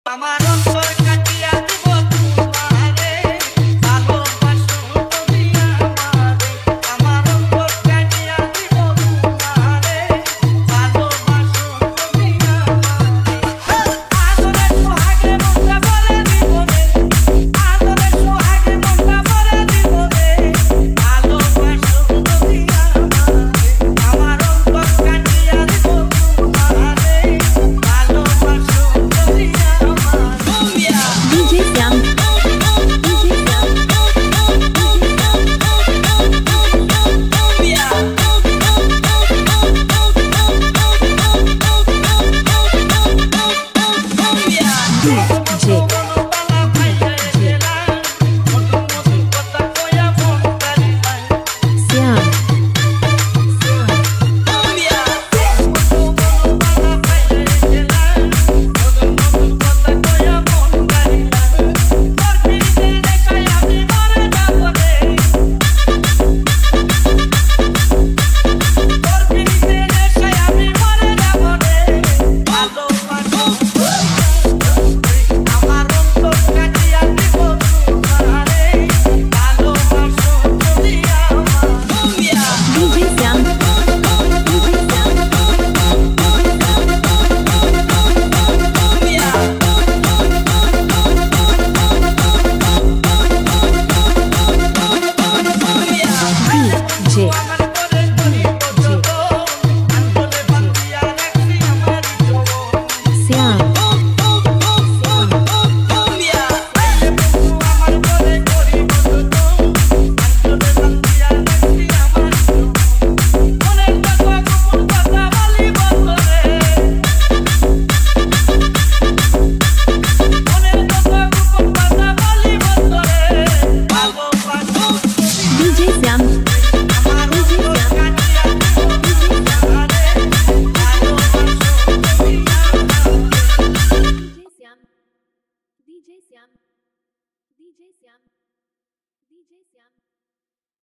আমার অন্তর কাটিয়া দিব তোমারে ভালোবাসো তুমি আমারে আমার অন্তর কাটিয়া দিব তোমারে ভালোবাসো তুমি আমারে আদরে সোহাগে মনটা ভরে দিব রে আদরে সোহাগে মনটা ভরে দিব রে ভালোবাসো তুমি আমারে আমার অন্তর কাটিয়া দিব তোমারে ভালোবাসো তুমি DJ Sam. DJ Sam.